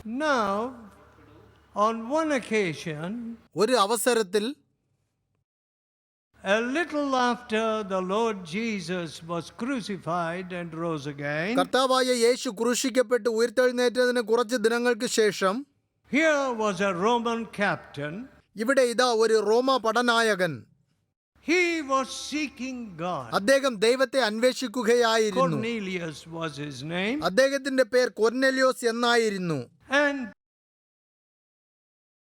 Now, on one occasion, ഒരു അവസരത്തിൽ a little after the Lord Jesus was crucified and rose again, കർത്താവായ യേശു ക്രൂശിക്കപ്പെട്ട് ഉയർത്തെഴുന്നേറ്റതിന് കുറച്ച് ദിനങ്ങൾക്ക് ശേഷം here was a Roman captain. ഇവിടെ ഇതാ ഒരു റോമ പടനായകൻ. He was seeking God. അദ്ദേഹം ദൈവത്തെ അന്വേഷിക്കുകയായിരുന്നു. Cornelius was his name. അദ്ദേഹത്തിന്റെ പേർ കൊർനെലിയോസ് എന്നായിരുന്നു. And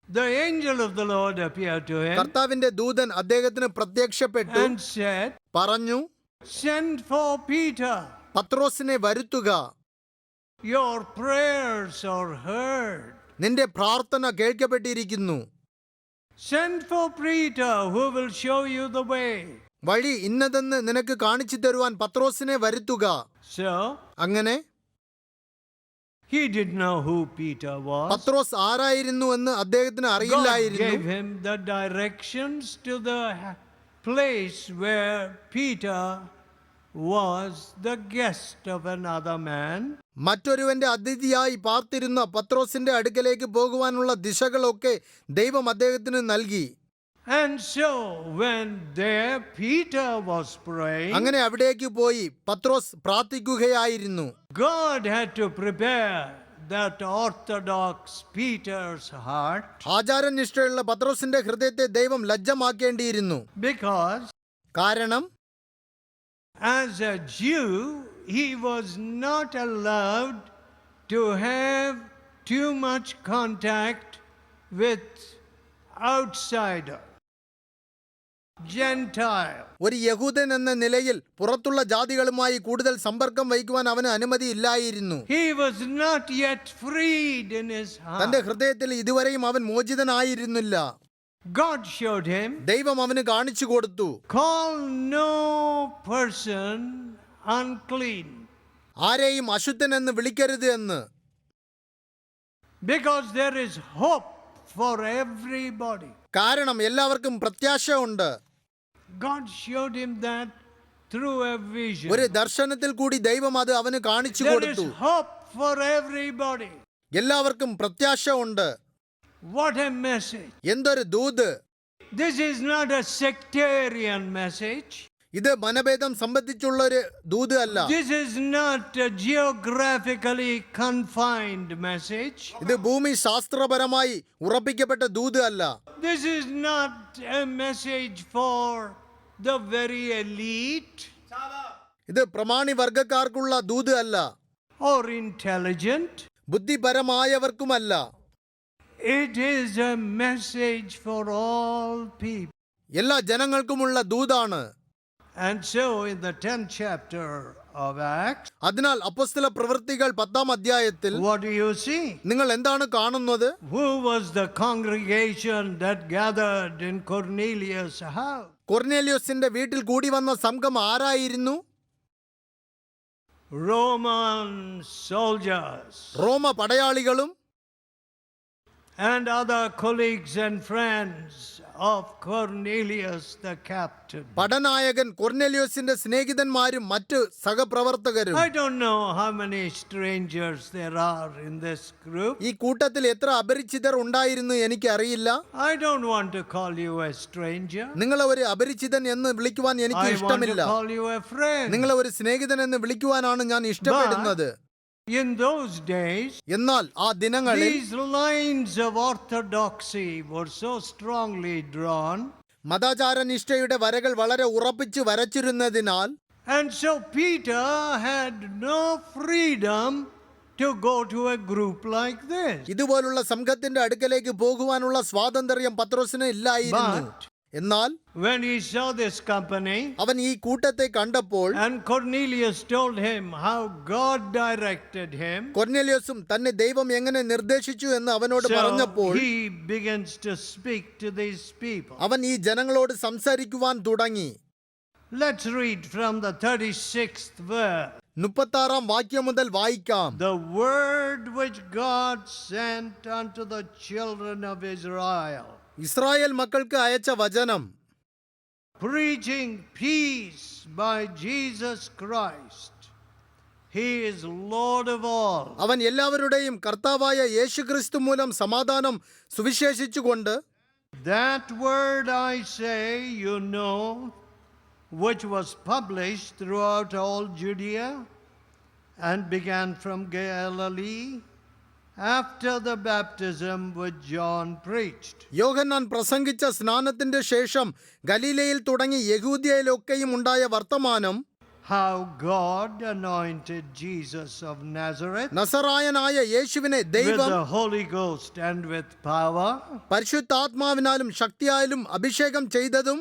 the angel of the Lord appeared to him കർത്താവിന്റെ ദൂതൻ അദ്ദേഹത്തിന് പ്രത്യക്ഷപ്പെട്ടു and said, പറഞ്ഞു, send for Peter. പത്രോസിനെ വരുത്തുക, Your prayers are heard. നിന്റെ പ്രാർത്ഥന കേൾക്കപ്പെട്ടിരിക്കുന്നു. Send for Peter who will show you the way. വഴി ഇന്നതെന്ന് നിനക്ക് കാണിച്ചു തരുവാൻ പത്രോസിനെ വരുത്തുക. So അങ്ങനെ he didn't know who Peter was. പത്രോസ് ആരായിരുന്നു എന്ന് അദ്ദേഹത്തിന് God അറിയില്ലായിരുന്നു. gave him the directions to the place where Peter was the guest of another man. മറ്റൊരുവന്റെ അതിഥിയായി പാർത്തിരുന്ന പത്രോസിന്റെ അടുക്കലേക്ക് പോകുവാനുള്ള ദിശകളൊക്കെ ദൈവം അദ്ദേഹത്തിന് നൽകി. And so when there Peter was praying, അങ്ങനെ അവിടേക്ക് പോയി പത്രോസ് പ്രാർത്ഥിക്കുകയായിരുന്നു. God had to prepare that orthodox Peter's heart, ആചാരനിഷ്ഠയുള്ള പത്രോസിന്റെ ഹൃദയത്തെ ദൈവം ലജ്ജമാക്കേണ്ടിയിരുന്നു. because കാരണം as a Jew he was not allowed to have too much contact with outsider, Gentile. ഒരു യഹൂദൻ എന്ന നിലയിൽ പുറത്തുള്ള ജാതികളുമായി കൂടുതൽ സമ്പർക്കം വഹിക്കുവാൻ അവന് അനുമതിയില്ലായിരുന്നു. He was not yet freed in his തന്റെ heart. ഹൃദയത്തിൽ ഇതുവരെയും അവൻ മോചിതനായിരുന്നില്ല. God showed him, ദൈവം അവന് കാണിച്ചു കൊടുത്തു, call no person unclean, ആരെയും അശുദ്ധൻ എന്ന് വിളിക്കരുത് എന്ന്. because there is hope for everybody. കാരണം എല്ലാവർക്കും പ്രത്യാശ ഉണ്ട്. God showed him that through a vision. ഒരു ദർശനത്തിൽ കൂടി ദൈവം അത് അവന് കാണിച്ചു There is കൊടുത്തു. hope for everybody. എല്ലാവർക്കും പ്രത്യാശ ഉണ്ട്. What a message. എന്തൊരു ദൂത്. This is not a sectarian message. ഇത് മനഭേദം സംബന്ധിച്ചുള്ള ഒരു ദൂത് അല്ല. This is not a geographically confined message. ഇത് ഭൂമി ശാസ്ത്രപരമായി ഉറപ്പിക്കപ്പെട്ട ദൂത് അല്ല. This is not a message for the very elite ഇത് പ്രമാണി വർഗക്കാർക്കുള്ള ദൂത് അല്ല. or intelligent. ബുദ്ധിപരമായവർക്കുമല്ല. It is a message for all people. എല്ലാ ജനങ്ങൾക്കുമുള്ള ദൂതാണ്. And so in the 10th chapter of Acts, അതിനാൽ അപ്പോസ്തല പ്രവൃത്തികൾ 10-ാം അധ്യായത്തിൽ what do you see? നിങ്ങൾ എന്താണ് കാണുന്നത്? Who was the congregation that gathered in Cornelius' house? കൊർന്നേലിയോസിന്റെ വീട്ടിൽ കൂടി വന്ന സംഘം ആരായിരുന്നു? Roman soldiers Roma പടയാളികളും and other colleagues and friends of Cornelius the captain. പടനായകൻ കൊർന്നേലിയോസിന്റെ സ്നേഹിതന്മാരും മറ്റ് സഹപ്രവർത്തകരും. I don't know how many strangers there are in this group. ഈ കൂട്ടത്തിൽ എത്ര അപരിചിതർ ഉണ്ടായിരുന്നു എനിക്ക് അറിയില്ല. I don't want to call you a stranger. നിങ്ങളെ ഒരു അപരിചിതൻ എന്ന് വിളിക്കുവാൻ എനിക്ക് I want to ഇഷ്ടമില്ല. call you a friend. നിങ്ങളെ ഒരു സ്നേഹിതൻ എന്ന് വിളിക്കുവാനാണ് ഞാൻ ഇഷ്ടപ്പെടുന്നത്. In those days, എന്നാൽ ആ ദിനങ്ങളിൽ these lines of orthodoxy were so strongly drawn, മതാചാരനിഷ്ഠയുടെ വരകൾ വളരെ ഉറപ്പിച്ച് വരച്ചിരുന്നതിനാൽ and so Peter had no freedom to go to a group like this. ഇതുപോലുള്ള സംഘത്തിന്റെ അടുക്കലേക്ക് പോകുവാനുള്ള സ്വാതന്ത്ര്യം പത്രോസിന് ഇല്ലായിരുന്നു. എന്നാൽ When he saw this company, അവൻ ഈ കൂട്ടത്തെ കണ്ടപ്പോൾ and Cornelius told him how God directed him, കൊർന്നേലിയോസും തന്നെ ദൈവം എങ്ങനെ നിർദ്ദേശിച്ചു എന്ന് അവനോട് so പറഞ്ഞപ്പോൾ he begins to speak to these people. അവൻ ഈ ജനങ്ങളോട് സംസാരിക്കുവാൻ തുടങ്ങി. Let's read from the 36th verse. 36-ാം വാക്യം മുതൽ വായിക്കാം. The word which God sent unto the children of Israel, Israel മക്കൾക്ക് അയച്ച വചനം, preaching peace by Jesus Christ, He is Lord of all. അവൻ എല്ലാവരുടെയും കർത്താവായ യേശുക്രിസ്തു മൂലം സമാധാനം സുവിശേഷിച്ചുകൊണ്ട്, That word I say, you know, which was published throughout all Judea and began from Galilee after the baptism which John preached. യോഹന്നാൻ പ്രസംഗിച്ച സ്നാനത്തിന്റെ ശേഷം ഗലീലയിൽ തുടങ്ങി യഹൂദ്യയിലൊക്കെയും ഉണ്ടായ വർത്തമാനം, How God anointed Jesus of Nazareth നസറായനായ യേശുവിനെ with ദൈവം the Holy Ghost and with power, പരിശുദ്ധാത്മാവിനാലും ശക്തിയാലും അഭിഷേകം ചെയ്തതും,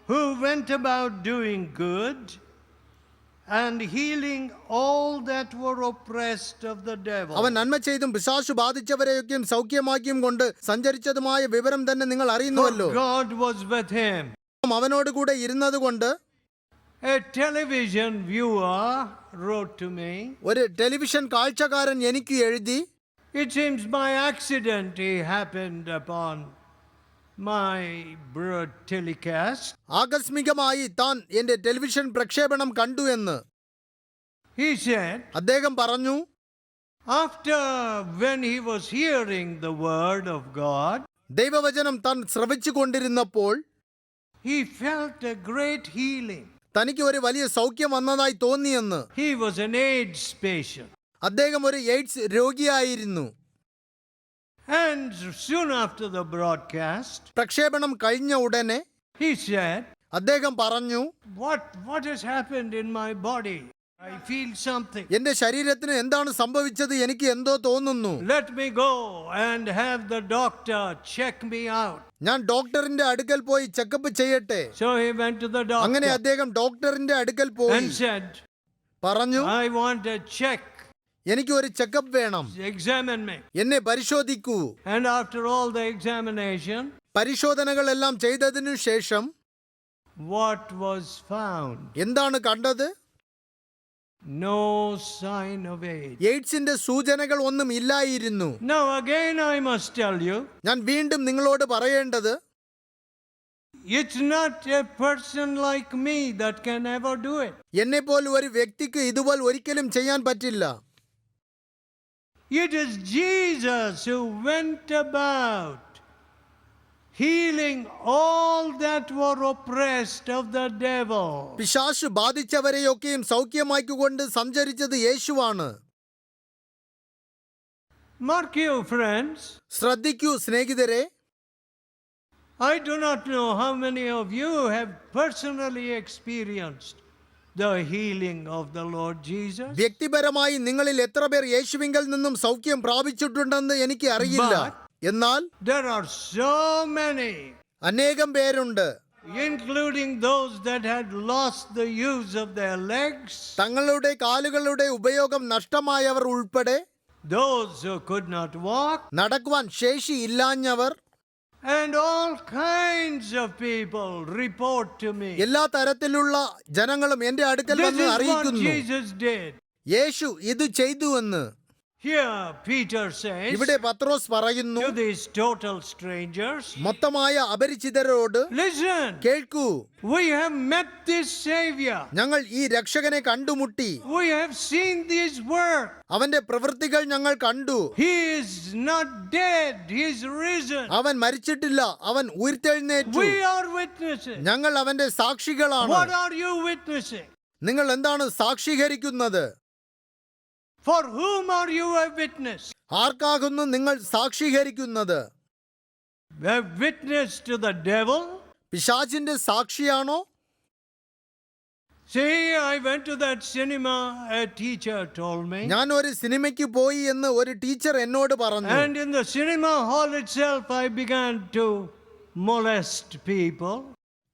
who went about doing good and healing all that were oppressed of the devil. അവൻ നന്മ ചെയ്തും പിശാചു ബാധിച്ചവരെയൊക്കെയും സൗഖ്യമാക്കിയും കൊണ്ട് സഞ്ചരിച്ചതുമായ വിവരം തന്നെ നിങ്ങൾ For അറിയുന്നുവല്ലോ. God was with him. അവനോട് കൂടെ ഇരുന്നത് കൊണ്ട് A television viewer wrote to me. ഒരു ടെലിവിഷൻ കാഴ്ചക്കാരൻ എനിക്ക് എഴുതി, It seems by accident he happened upon my telecast. ആകസ്മികമായി താൻ എന്റെ ടെലിവിഷൻ പ്രക്ഷേപണം കണ്ടു എന്ന്. He said, അദ്ദേഹം പറഞ്ഞു, after when he was hearing the word of God, ദൈവവചനം താൻ ശ്രവിച്ചു കൊണ്ടിരുന്നപ്പോൾ he felt a great healing. തനിക്ക് ഒരു വലിയ സൗഖ്യം വന്നതായി തോന്നിയെന്ന്. He was an AIDS patient. അദ്ദേഹം ഒരു AIDS രോഗിയായിരുന്നു. And soon after the broadcast, പ്രക്ഷേപണം കഴിഞ്ഞ ഉടനെ he said, അദ്ദേഹം പറഞ്ഞു, what has happened in my body? I feel something. എന്റെ ശരീരത്തിന് എന്താണ് സംഭവിച്ചത്, എനിക്ക് എന്തോ തോന്നുന്നു. Let me go and have the doctor check me out. ഞാൻ ഡോക്ടറിന്റെ അടുക്കൽ പോയി ചെക്കപ്പ് ചെയ്യട്ടെ. So he went to the അങ്ങനെ doctor അദ്ദേഹം ഡോക്ടറിന്റെ അടുക്കൽ പോയി and said, പറഞ്ഞു, I want a check. എനിക്ക് ഒരു ചെക്കപ്പ് വേണം, Examine me. എന്നെ പരിശോധിക്കൂ. And after all the examination, പരിശോധനകളെല്ലാം ചെയ്തതിനു ശേഷം what was found? എന്താണ് കണ്ടത്? No sign of AIDS. എയ്ഡ്സിന്റെ സൂചനകൾ ഒന്നും ഇല്ലായിരുന്നു. Now again I must tell you, ഞാൻ വീണ്ടും നിങ്ങളോട് പറയേണ്ടത്, it's not a person like me that can ever do it. എന്നെ പോലെ ഒരു വ്യക്തിക്ക് ഇതുപോലെ ഒരിക്കലും ചെയ്യാൻ പറ്റില്ല. It is Jesus who went about healing all that were oppressed of the devil. പിശാച് ബാധിച്ചവരെയൊക്കെയും സൗഖ്യമാക്കിക്കൊണ്ട് സഞ്ചരിച്ചത് യേശുവാണ്. Mark you, friends, ശ്രദ്ധിക്കൂ സ്നേഹിതരെ, I do not know how many of you have personally experienced the healing of the Lord Jesus. വ്യക്തിപരമായി നിങ്ങളിൽ എത്ര പേർ യേശുവിങ്കൽ നിന്നും സൗഖ്യം പ്രാപിച്ചിട്ടുണ്ടെന്ന് എനിക്ക് അറിയില്ല. എന്നാൽ There are so many, അനേകം പേരുണ്ട്, including those that had lost the use of their legs, തങ്ങളുടെ കാലുകളുടെ ഉപയോഗം നഷ്ടമായവർ ഉൾപ്പെടെ, those who could not walk, നടക്കുവാൻ ശേഷി ഇല്ലാഞ്ഞവർ, and all kinds of people report to me. എല്ലാ തരത്തിലുള്ള ജനങ്ങളും എന്റെ അടുക്കൽ This വന്ന് is what അറിയിക്കുന്നു, Jesus did. യേശു ഇത് ചെയ്തുവെന്ന്. Here Peter says ഇവിടെ പത്രോസ് പറയുന്നു, to these total strangers, മൊത്തമായ അപരിചിതരോട്, listen, കേൾക്കൂ, we have met this Savior. ഞങ്ങൾ ഈ രക്ഷകനെ കണ്ടുമുട്ടി, We have seen his work. അവന്റെ പ്രവൃത്തികൾ ഞങ്ങൾ കണ്ടു. He is not dead, he is risen. അവൻ മരിച്ചിട്ടില്ല, അവൻ ഉയർത്തെഴുന്നേറ്റു. We are witnesses. ഞങ്ങൾ അവന്റെ സാക്ഷികളാണ്. What are you witnessing? നിങ്ങൾ എന്താണ് സാക്ഷീകരിക്കുന്നത്? For whom are you a witness? ആർക്കാകുന്നു നിങ്ങൾ സാക്ഷീകരിക്കുന്നത്? A witness to the devil? പിശാചിന്റെ സാക്ഷിയാണോ? See, I went to that cinema, a teacher told me. ഞാൻ ഒരു സിനിമയ്ക്ക് പോയി എന്ന് ഒരു ടീച്ചർ എന്നോട് പറഞ്ഞു. And in the cinema hall itself, I began to molest people.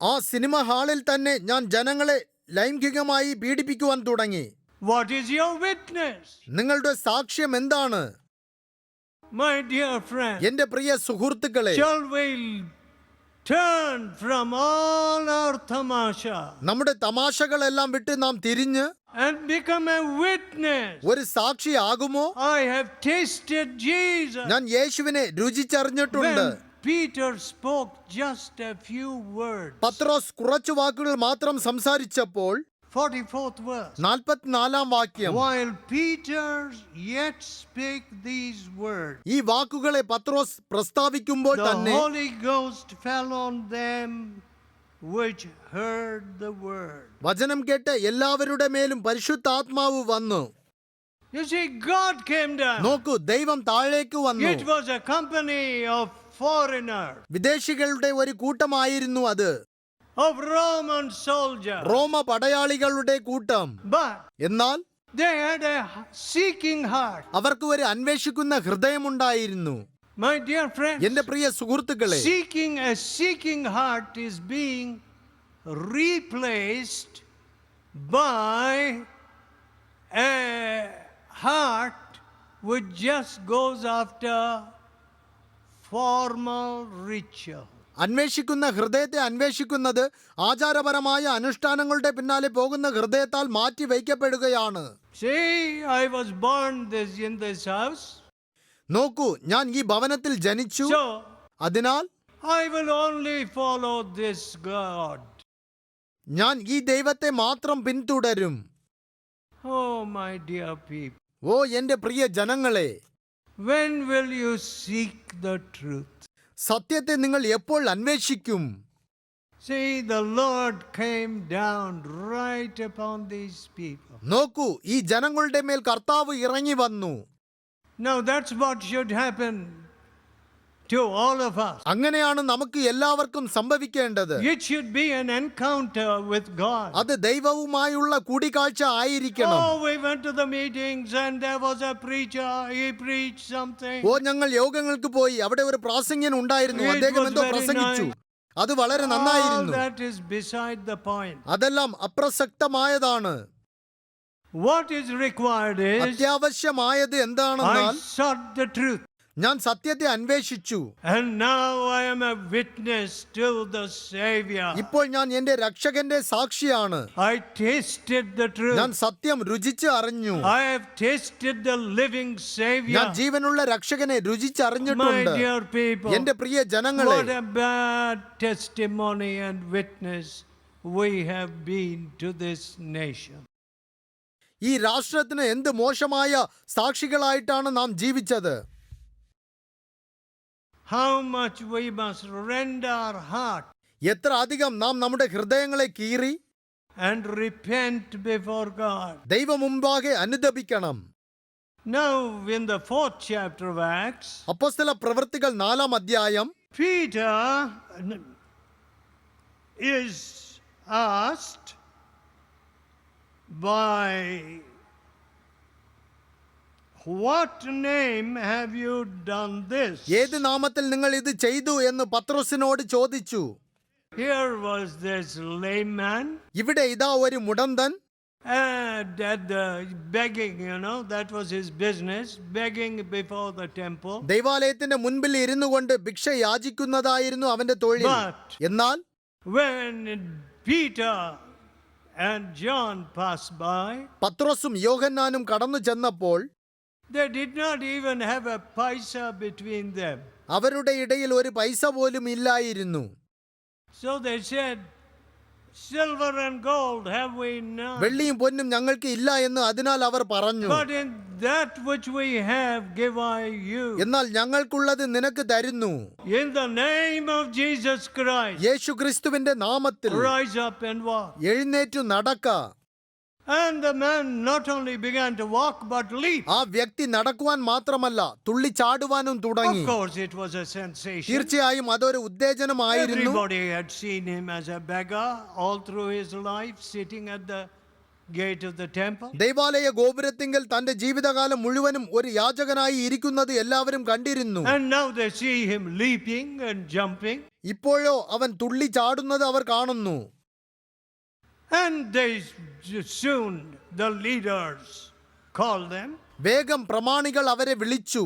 ആ സിനിമ ഹാളിൽ തന്നെ ഞാൻ ജനങ്ങളെ ലൈംഗികമായി പീഡിപ്പിക്കുവാൻ തുടങ്ങി. What is your witness? നിങ്ങളുടെ സാക്ഷ്യം എന്താണ്? My dear friend, എന്റെ പ്രിയ സുഹൃത്തുക്കളെ, shall we turn from all our tamasha നമ്മുടെ തമാശകളെല്ലാം വിട്ട് നാം തിരിഞ്ഞ് and become a witness? ഒരു സാക്ഷിയാകുമോ? I have tasted Jesus. ഞാൻ യേശുവിനെ രുചിച്ചറിഞ്ഞിട്ടുണ്ട്. When Peter spoke just a few words, പത്രോസ് കുറച്ചു വാക്കുകൾ മാത്രം സംസാരിച്ചപ്പോൾ 44th verse. 44-ാം വാക്യം. While Peter yet spake these words, ഈ വാക്കുകളെ പത്രോസ് പ്രസ്താവിക്കുമ്പോൾ the തന്നെ Holy Ghost fell on them which heard the word. വചനം കേട്ട് എല്ലാവരുടെ മേലും പരിശുദ്ധാത്മാവ് വന്നു. You see, God came down. നോക്കൂ, ദൈവം താഴേക്ക് വന്നു. It was a company of foreigners, വിദേശികളുടെ ഒരു കൂട്ടമായിരുന്നു അത്. of Roman soldiers. റോമ പടയാളികളുടെ കൂട്ടം. But എന്നാൽ they had a seeking heart. അവർക്ക് ഒരു അന്വേഷിക്കുന്ന ഹൃദയമുണ്ടായിരുന്നു. My dear friends, എന്റെ പ്രിയ സുഹൃത്തുക്കളെ, a seeking heart is being replaced by a heart which just goes after formal ritual. അന്വേഷിക്കുന്ന ഹൃദയത്തെ അന്വേഷിക്കുന്നത് ആചാരപരമായ അനുഷ്ഠാനങ്ങളുടെ പിന്നാലെ പോകുന്ന ഹൃദയത്താൽ മാറ്റി വയ്ക്കപ്പെടുകയാണ്. See, I was born in this house. നോക്കൂ, ഞാൻ ഈ ഭവനത്തിൽ ജനിച്ചു. So, അതിനാൽ I will only follow this God. ഞാൻ ഈ ദൈവത്തെ മാത്രം പിന്തുടരും. Oh, my dear people. ഓ എന്റെ പ്രിയ ജനങ്ങളെ, When will you seek the truth? സത്യത്തെ നിങ്ങൾ എപ്പോൾ അന്വേഷിക്കും? See, the Lord came down right upon these people. നോക്കൂ, ഈ ജനങ്ങളുടെ മേൽ കർത്താവ് ഇറങ്ങി വന്നു. Now that's what should happen to all of us. അങ്ങനെയാണ് നമുക്ക് എല്ലാവർക്കും സംഭവിക്കേണ്ടത്. It should be an encounter with God. അത് ദൈവവുമായുള്ള കൂടിക്കാഴ്ച ആയിരിക്കണം. Oh, we went to the meetings and there was a preacher, he preached something. ഓ, ഞങ്ങൾ യോഗങ്ങൾക്ക് പോയി, അവിടെ ഒരു പ്രാസംഗ്യൻ ഉണ്ടായിരുന്നു, അദ്ദേഹം എന്തോ പ്രസംഗിച്ചു, അത് വളരെ All നന്നായിരുന്നു. that is beside the point. അതെല്ലാം അപ്രസക്തമായതാണ്. What is required is, അത്യാവശ്യമായത് എന്താണെന്നാൽ, I sought the truth. ഞാൻ സത്യത്തെ അന്വേഷിച്ചു. And now I am a witness to the Savior. ഇപ്പോൾ ഞാൻ എന്റെ രക്ഷകന്റെ സാക്ഷിയാണ്. I tasted the truth. ഞാൻ സത്യം രുചിച്ച് അറിഞ്ഞു. I have tasted the living Savior. ഞാൻ ജീവനുള്ള രക്ഷകനെ My രുചിച്ചറിഞ്ഞിട്ടുണ്ട്. dear people, എന്റെ പ്രിയ ജനങ്ങളെ, what a bad testimony and witness we have been to this nation. ഈ രാഷ്ട്രത്തിന് എന്ത് മോശമായ സാക്ഷികളായിട്ടാണ് നാം ജീവിച്ചത്. How much we must rend our heart എത്ര അധികം നാം നമ്മുടെ ഹൃദയങ്ങളെ കീറി and repent before God. ദൈവം മുമ്പാകെ അനുതപിക്കണം. Now in the 4th chapter of Acts, അപ്പോസ്തല പ്രവൃത്തികൾ 4-ാം അധ്യായം, Peter is asked by what name have you done this? ഏത് നാമത്തിൽ നിങ്ങൾ ഇത് ചെയ്തു എന്ന് പത്രോസിനോട് ചോദിച്ചു. Here was this lame man ഇവിടെ ഇതാ ഒരു മുടന്തൻ, and at the begging, that was his business, begging before the temple. ദൈവാലയത്തിന്റെ മുൻപിൽ ഇരുന്നു കൊണ്ട് ഭിക്ഷ യാചിക്കുന്നതായിരുന്നു അവന്റെ തൊഴിൽ. But എന്നാൽ when Peter and John passed by, പത്രോസും യോഹന്നാനും കടന്നു ചെന്നപ്പോൾ they did not even have a paisa between them. അവരുടെ ഇടയിൽ ഒരു പൈസ പോലും ഇല്ലായിരുന്നു. So they said, silver and gold have we none, വെള്ളിയും പൊന്നും ഞങ്ങൾക്ക് ഇല്ല എന്ന് അതിനാൽ അവർ പറഞ്ഞു. but in that which we have give I you. എന്നാൽ ഞങ്ങൾക്കുള്ളത് നിനക്ക് തരുന്നു. In the name of Jesus Christ, യേശു ക്രിസ്തുവിന്റെ നാമത്തിൽ rise up and walk. എഴുന്നേറ്റു നടക്ക. And the man not only began to walk but leap. ആ വ്യക്തി നടക്കുവാൻ മാത്രമല്ല, തുള്ളിച്ചാടുവാനും തുടങ്ങി. Of course it was a sensation. തീർച്ചയായും അതൊരു ഉത്തേജനമായിരുന്നു. Everybody had seen him as a beggar all through his life, sitting at the gate of the temple. ദൈവാലയ Gopurathinkal തന്റെ ജീവിതകാലം മുഴുവനും ഒരു യാചകനായി ഇരിക്കുന്നത് എല്ലാവരും കണ്ടിരുന്നു. And now they see him leaping and jumping. ഇപ്പോഴോ അവൻ തുള്ളിച്ചാടുന്നത് അവർ കാണുന്നു. And they soon, the leaders called them. വേഗം പ്രമാണികൾ അവരെ വിളിച്ചു.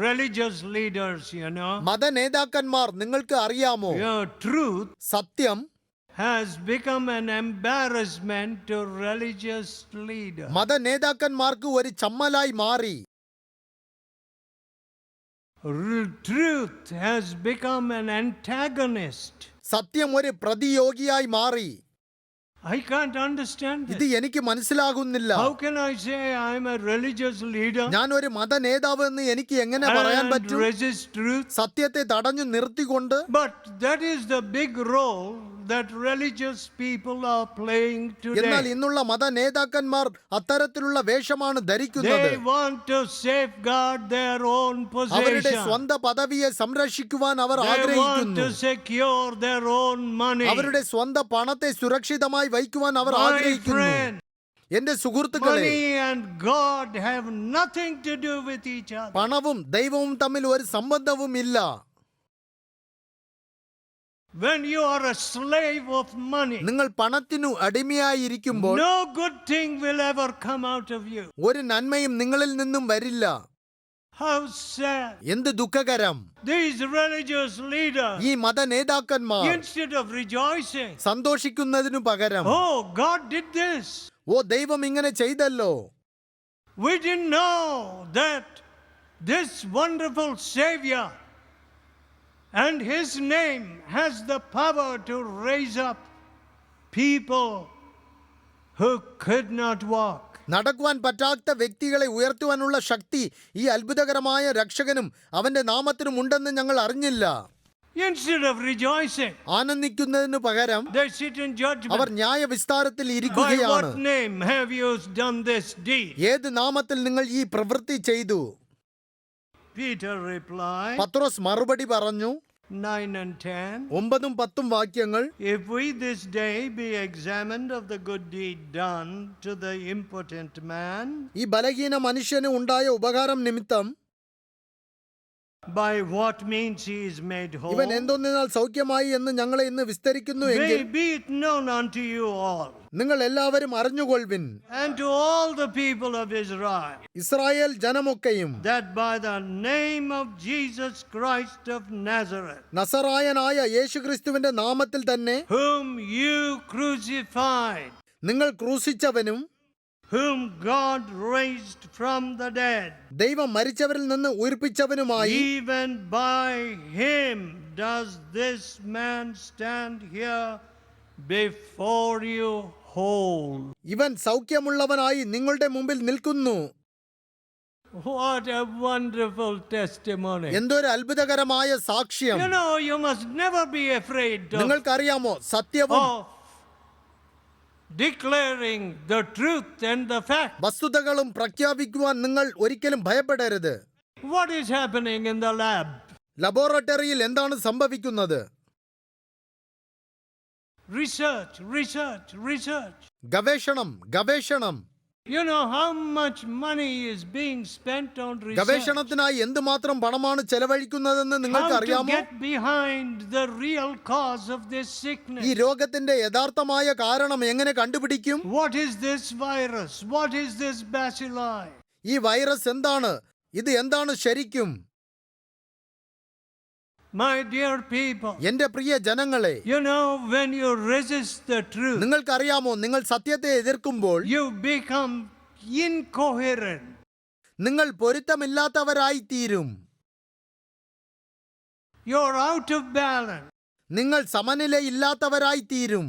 Religious leaders, മത നേതാക്കന്മാർ, നിങ്ങൾക്ക് അറിയാമോ, Your truth സത്യം has become an embarrassment to religious leaders. മത നേതാക്കന്മാർക്ക് ഒരു ചമ്മലായി മാറി. Truth has become an antagonist. സത്യം ഒരു പ്രതിയോഗിയായി മാറി. I can't understand ഇത് this. എനിക്ക് മനസ്സിലാകുന്നില്ല. How can I say I'm a religious leader ഞാൻ ഒരു മത നേതാവ് എന്ന് എനിക്ക് എങ്ങനെ പറയാൻ and പറ്റും? resist truth? സത്യത്തെ തടഞ്ഞു നിർത്തിക്കൊണ്ട്. But that is the big role that religious people are playing എന്നാൽ today. ഇന്നുള്ള മത നേതാക്കന്മാർ അത്തരത്തിലുള്ള വേഷമാണ് ധരിക്കുന്നത്. They want to safeguard their own അവരുടെ possession. സ്വന്തം പദവിയെ സംരക്ഷിക്കുവാൻ അവർ They want ആഗ്രഹിക്കുന്നു. to secure their own money. അവരുടെ സ്വന്തം പണത്തെ സുരക്ഷിതമായി വയ്ക്കുവാൻ അവർ My ആഗ്രഹിക്കുന്നു. friend, എന്റെ സുഹൃത്തുക്കളെ, money and God have nothing to do with each other. പണവും ദൈവവും തമ്മിൽ ഒരു സംബന്ധവുമില്ല. When you are a slave of money, നിങ്ങൾ പണത്തിനു അടിമയായിരിക്കുമ്പോൾ no good thing will ever come out of you. ഒരു നന്മയും നിങ്ങളിൽ നിന്നും വരില്ല. How sad. എന്ത് ദുഃഖകരം. These religious leaders, ഈ മത നേതാക്കന്മാർ instead of rejoicing, സന്തോഷിക്കുന്നതിനു പകരം, oh, God did this. ഓ ദൈവം ഇങ്ങനെ ചെയ്തല്ലോ. We didn't know that this wonderful Savior and His name has the power to raise up people who could not walk. നടക്കുവാൻ പറ്റാത്ത വ്യക്തികളെ ഉയർത്തുവാനുള്ള ശക്തി ഈ അത്ഭുതകരമായ രക്ഷകനും അവന്റെ നാമത്തിനും ഉണ്ടെന്ന് ഞങ്ങൾ അറിഞ്ഞില്ല. Instead of rejoicing, ആനന്ദിക്കുന്നതിനു പകരം they sit in judgment. Our ന്യായവിസ്താരത്തിൽ By ഇരിക്കുകയാണ്. what name have you done this deed? ഏത് നാമത്തിൽ നിങ്ങൾ ഈ പ്രവൃത്തി ചെയ്തു? Peter replied, പത്രോസ് മറുപടി പറഞ്ഞു. 9 and 10. 9ഉം 10ഉം വാക്യങ്ങൾ. If we this day be examined of the good deed done to the impotent man, ഈ ബലഹീന മനുഷ്യന് ഉണ്ടായ ഉപകാരം നിമിത്തം by what means he is made whole, ഇവൻ എന്തൊന്നിനാൽ സൗഖ്യമായി എന്ന് ഞങ്ങളെ ഇന്ന് വിസ്തരിക്കുന്നു എങ്കിൽ may be it known unto you all, നിങ്ങൾ എല്ലാവരും അറിഞ്ഞുകൊള്ളുവിൻ, and to all the people of Israel, ഇസ്രായേൽ ജനമൊക്കെയും that by the name of Jesus Christ of Nazareth, നസറായനായ യേശുക്രിസ്തുവിന്റെ നാമത്തിൽ തന്നെ whom you crucified, നിങ്ങൾ ക്രൂശിച്ചവനും whom God raised from the dead, ദൈവം മരിച്ചവരിൽ നിന്ന് ഉയിർപ്പിച്ചവനുമായി, even by him does this man stand here before you whole. ഇവൻ സൗഖ്യമുള്ളവനായി നിങ്ങളുടെ മുമ്പിൽ നിൽക്കുന്നു. What a wonderful testimony. എന്തൊരു അത്ഭുതകരമായ സാക്ഷ്യം. You know, you must never be afraid of നിങ്ങൾക്കറിയാമോ, സത്യവും declaring the truth and the fact. വസ്തുതകളും പ്രഖ്യാപിക്കുവാൻ നിങ്ങൾ ഒരിക്കലും ഭയപ്പെടരുത്. What is happening in the lab? ലബോറട്ടറിയിൽ എന്താണ് സംഭവിക്കുന്നത്? Research, research, research. ഗവേഷണം, ഗവേഷണം. You know how much money is being spent on research? ഗവേഷണത്തിനായി എന്തുമാത്രം പണമാണ് ചെലവഴിക്കുന്നതെന്ന് നിങ്ങൾക്ക് How to അറിയാമോ? get behind the real cause of this ഈ sickness? രോഗത്തിന്റെ യഥാർത്ഥമായ കാരണം എങ്ങനെ കണ്ടുപിടിക്കും? What is this virus? What is this bacilli? ഈ വൈറസ് എന്താണ്? ഇത് എന്താണ് ശരിക്കും? My dear people, എന്റെ പ്രിയ ജനങ്ങളെ, you know, when you resist the truth, നിങ്ങൾക്കറിയാമോ, നിങ്ങൾ സത്യത്തെ എതിർക്കുമ്പോൾ you become incoherent. നിങ്ങൾ പൊരുത്തമില്ലാത്തവരായി തീരും. You're out of balance. നിങ്ങൾ സമനിലയില്ലാത്തവരായി തീരും.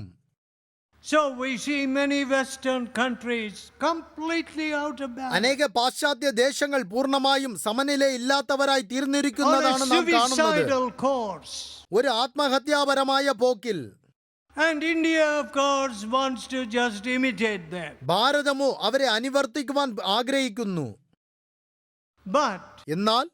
So we see many Western countries completely out of balance. അനേക പാശ്ചാത്യ ദേശങ്ങൾ പൂർണ്ണമായും സമനിലയില്ലാത്തവരായി On a തീർന്നിരിക്കുന്നതാണ് നാം കാണുന്നത്. suicidal course. ഒരു ആത്മഹത്യാപരമായ പോക്കിൽ. And India, of course, wants to just imitate them. ഭാരതമോ അവരെ അനുവർത്തിക്കുവാൻ ആഗ്രഹിക്കുന്നു. But, എന്നാൽ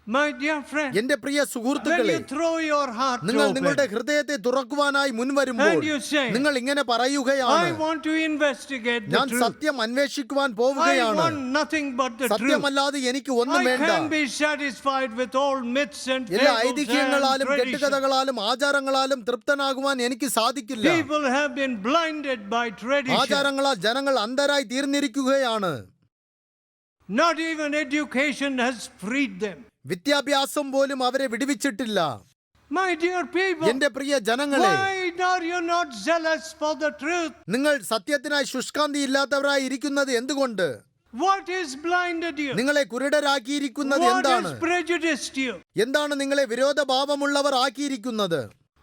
my dear friend, എന്റെ പ്രിയ when സുഹൃത്തുക്കളെ, you throw your heart നിങ്ങൾ നിങ്ങളുടെ open ഹൃദയത്തെ തുറക്കുവാനായി മുൻവരുമ്പോൾ and you say, നിങ്ങൾ ഇങ്ങനെ പറയുകയാണ്, I want to investigate the ഞാൻ truth. സത്യം അന്വേഷിക്കുവാൻ I പോവുകയാണ്. want nothing but the truth. സത്യമല്ലാതെ എനിക്ക് ഒന്നും I വേണ്ട. can't be satisfied with all myths and എല്ലാ fables ഐതിഹ്യങ്ങളാലും and traditions. കെട്ടുകഥകളാലും ആചാരങ്ങളാലും തൃപ്തനാകുവാൻ എനിക്ക് സാധിക്കില്ല. People have been blinded by tradition. ആചാരങ്ങളാൽ ജനങ്ങൾ അന്ധരായി തീർന്നിരിക്കുകയാണ്. Not even education has freed them. വിദ്യാഭ്യാസം പോലും അവരെ വിടുവിച്ചിട്ടില്ല. My dear people, എന്റെ പ്രിയ ജനങ്ങളെ, why are you not zealous for the truth? നിങ്ങൾ സത്യത്തിനായി ശുഷ്കാന്തി ഇല്ലാത്തവരായി ഇരിക്കുന്നത് എന്തുകൊണ്ട്? What has blinded you? നിങ്ങളെ കുരുടരാക്കിയിരിക്കുന്നത് What എന്താണ്? has prejudiced you? എന്താണ് നിങ്ങളെ വിരോധഭാവമുള്ളവർ ആക്കിയിരിക്കുന്നത്?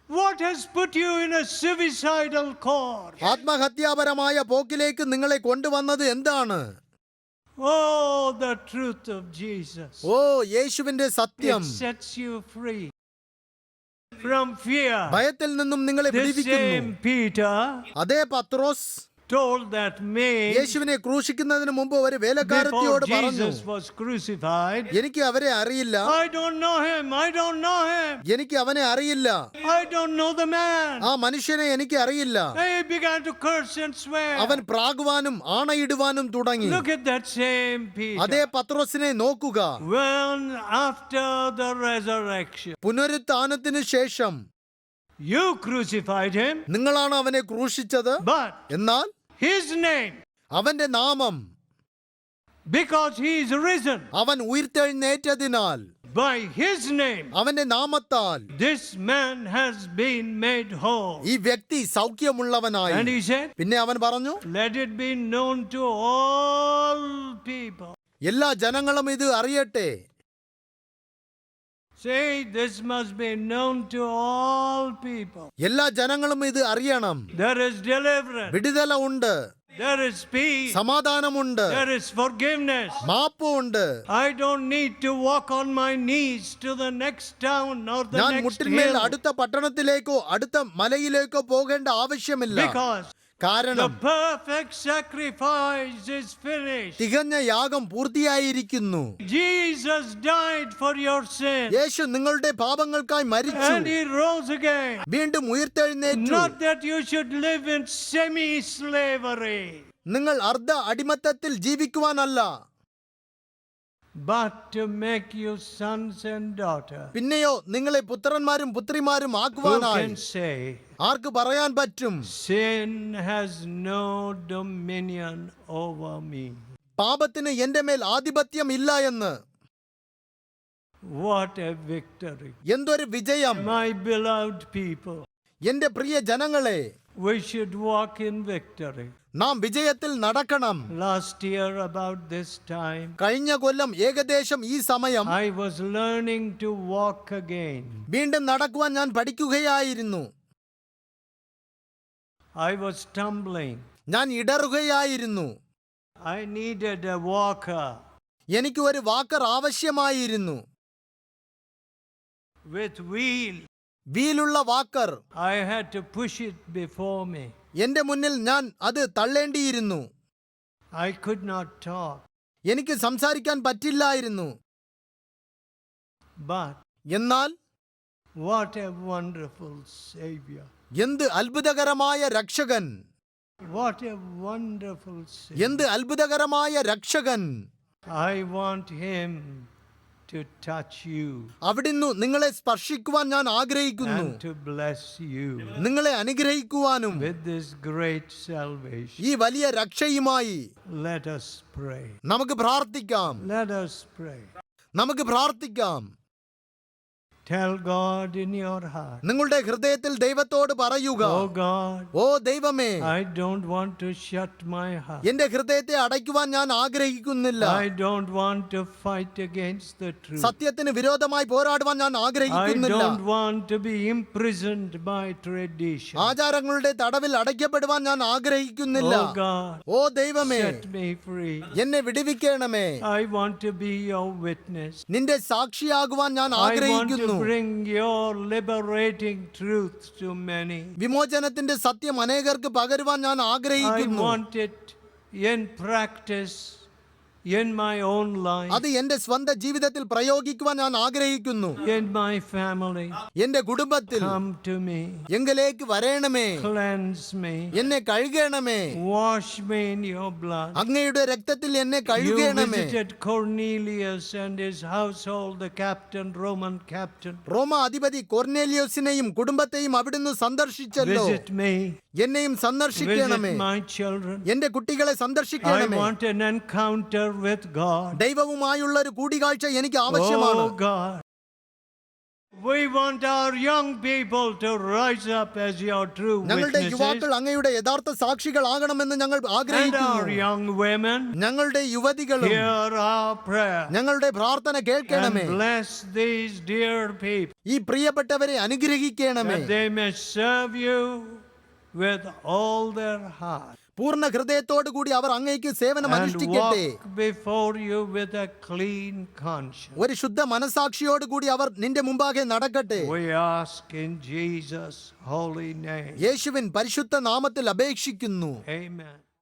What has put you in a suicidal course? ആത്മഹത്യാപരമായ പോക്കിലേക്ക് നിങ്ങളെ കൊണ്ടുവന്നത് എന്താണ്? Oh, the truth of Jesus. ഓ യേശുവിന്റെ സത്യം It sets you free from fear. ഭയത്തിൽ നിന്നും നിങ്ങളെ The വിടുവിക്കുന്നു. same Peter അതേ പത്രോസ് told that maid യേശുവിനെ ക്രൂശിക്കുന്നതിന് മുമ്പ് ഒരു before വേലക്കാരത്തിയോട് പറഞ്ഞു, Jesus was crucified, എനിക്ക് അവരെ അറിയില്ല, I don't know him, I don't know him, എനിക്ക് അവനെ അറിയില്ല, I don't know the man. ആ മനുഷ്യനെ എനിക്ക് അറിയില്ല. He began to curse and swear. അവൻ പ്രാകുവാനും ആണയിടുവാനും തുടങ്ങി. Look at that same അതേ Peter. പത്രോസിനെ നോക്കുക. When after the resurrection, പുനരുത്ഥാനത്തിനു ശേഷം you crucified him, നിങ്ങളാണ് അവനെ ക്രൂശിച്ചത്. but എന്നാൽ his name, അവന്റെ നാമം, because he is risen, അവൻ ഉയിർത്തെഴുന്നേറ്റതിനാൽ, by his name, അവന്റെ നാമത്താൽ this man has been made whole. ഈ വ്യക്തി സൗഖ്യമുള്ളവനായി. And he said, പിന്നെ അവൻ പറഞ്ഞു, let it be known to all people. എല്ലാ ജനങ്ങളും ഇത് അറിയട്ടെ. Say, this must be known to all people. എല്ലാ ജനങ്ങളും ഇത് അറിയണം. There is deliverance. വിടുതല ഉണ്ട്, There is peace. സമാധാനമുണ്ട്, There is forgiveness. മാപ്പ് ഉണ്ട്. I don't need to walk on my knees to the next town or the ഞാൻ next മുട്ടിന്മേൽ hill. അടുത്ത പട്ടണത്തിലേക്കോ അടുത്ത മലയിലേക്കോ പോകേണ്ട ആവശ്യമില്ല. Because the കാരണം perfect sacrifice is finished. തികഞ്ഞ യാഗം പൂർത്തിയായിരിക്കുന്നു. Jesus died for your sin. യേശു നിങ്ങളുടെ പാപങ്ങൾക്കായി മരിച്ചു, And he rose again. വീണ്ടും ഉയിർത്തെഴുന്നേറ്റു. Not that you should live in semi-slavery, നിങ്ങൾ അർദ്ധ അടിമത്തത്തിൽ ജീവിക്കുവാനല്ല, but to make you sons and daughters പിന്നെയോ നിങ്ങളെ പുത്രന്മാരും പുത്രിമാരും who ആക്കുവാനായി. can say, ആർക്ക് പറയാൻ പറ്റും, sin has no dominion over me? പാപത്തിന് എന്റെ മേൽ ആധിപത്യം ഇല്ല എന്ന്? What a victory. എന്തൊരു വിജയം! My beloved people, എന്റെ പ്രിയ ജനങ്ങളെ, we should walk in victory. നാം വിജയത്തിൽ നടക്കണം. Last year about this time, കഴിഞ്ഞ കൊല്ലം ഏകദേശം ഈ സമയം I was learning to walk again. വീണ്ടും നടക്കുവാൻ ഞാൻ പഠിക്കുകയായിരുന്നു. I was stumbling. ഞാൻ ഇടറുകയായിരുന്നു. I needed a walker എനിക്ക് ഒരു വാക്കർ ആവശ്യമായിരുന്നു. with wheel. വീലുള്ള walker. I had to push it before me. എന്റെ മുന്നിൽ ഞാൻ അത് തള്ളേണ്ടിയിരുന്നു. I could not talk. എനിക്ക് സംസാരിക്കാൻ പറ്റില്ലായിരുന്നു. But എന്നാൽ what a wonderful Savior. എന്ത് അത്ഭുതകരമായ രക്ഷകൻ! What a wonderful Savior. എന്ത് അത്ഭുതകരമായ രക്ഷകൻ! I want Him to touch you അവിടുന്ന് നിങ്ങളെ സ്പർശിക്കുവാൻ ഞാൻ ആഗ്രഹിക്കുന്നു, and to bless you നിങ്ങളെ അനുഗ്രഹിക്കുവാനും with this great salvation. ഈ വലിയ രക്ഷയുമായി. Let us pray. നമുക്ക് പ്രാർത്ഥിക്കാം. Let us pray. നമുക്ക് പ്രാർത്ഥിക്കാം. Tell God in your heart, നിങ്ങളുടെ ഹൃദയത്തിൽ ദൈവത്തോട് പറയുക, oh God, ഓ ദൈവമേ, I don't want to shut my heart. എന്റെ ഹൃദയത്തെ അടയ്ക്കുവാൻ ഞാൻ ആഗ്രഹിക്കുന്നില്ല. I don't want to fight against the truth. സത്യത്തിന് വിരോധമായി പോരാടുവാൻ ഞാൻ I ആഗ്രഹിക്കുന്നില്ല. don't want to be imprisoned by tradition. ആചാരങ്ങളുടെ തടവിൽ അടയ്ക്കപ്പെടുവാൻ ഞാൻ ആഗ്രഹിക്കുന്നില്ല. Oh God, ഓ ദൈവമേ, set me free. എന്നെ വിടുവിക്കണമേ. I want to be your witness. നിന്റെ സാക്ഷിയാകുവാൻ ഞാൻ I want ആഗ്രഹിക്കുന്നു. to bring your liberating truth to many. വിമോചനത്തിന്റെ സത്യം അനേകർക്ക് പകരുവാൻ ഞാൻ I ആഗ്രഹിക്കുന്നു. want it in practice in my own life, അത് എന്റെ സ്വന്തം ജീവിതത്തിൽ പ്രയോഗിക്കുവാൻ ഞാൻ ആഗ്രഹിക്കുന്നു. in my family. എന്റെ കുടുംബത്തിൽ Come to me, എങ്കിലേക്ക് വരേണമേ. cleanse me, എന്നെ കഴുകണമേ. wash me in your blood. അങ്ങയുടെ രക്തത്തിൽ എന്നെ You കഴുകണമേ. visited Cornelius and his household, the captain, Roman captain. റോമ അധിപതി കൊർന്നേലിയോസിനെയും കുടുംബത്തെയും അവിടുന്ന് സന്ദർശിച്ചല്ലോ. Visit me, എന്നെയും സന്ദർശിക്കണമേ. visit my children. എന്റെ കുട്ടികളെ I സന്ദർശിക്കണമേ. want an encounter with God. ദൈവവുമായുള്ള ഒരു കൂടിക്കാഴ്ച എനിക്ക് ആവശ്യമാണ്. Oh God, We want our young people to rise up as your true ഞങ്ങളുടെ witnesses, യുവാക്കൾ അങ്ങയുടെ യഥാർത്ഥ സാക്ഷികളാകണമെന്ന് ഞങ്ങൾ and our ആഗ്രഹിക്കുന്നു. young women. ഞങ്ങളുടെ യുവതികളും Hear our prayer ഞങ്ങളുടെ പ്രാർത്ഥന and കേൾക്കണമേ. bless these dear people, ഈ പ്രിയപ്പെട്ടവരെ അനുഗ്രഹിക്കണമേ. that they may serve you with all their heart പൂർണ്ണ ഹൃദയത്തോടു കൂടി അവർ അങ്ങേക്ക് സേവനം and അനുഷ്ഠിക്കട്ടെ. walk before you with a clean conscience. ഒരു ശുദ്ധ മനസാക്ഷിയോട് കൂടി അവർ നിന്റെ മുമ്പാകെ നടക്കട്ടെ. We ask in Jesus' holy name. യേശുവിൻ പരിശുദ്ധ നാമത്തിൽ അപേക്ഷിക്കുന്നു. Amen.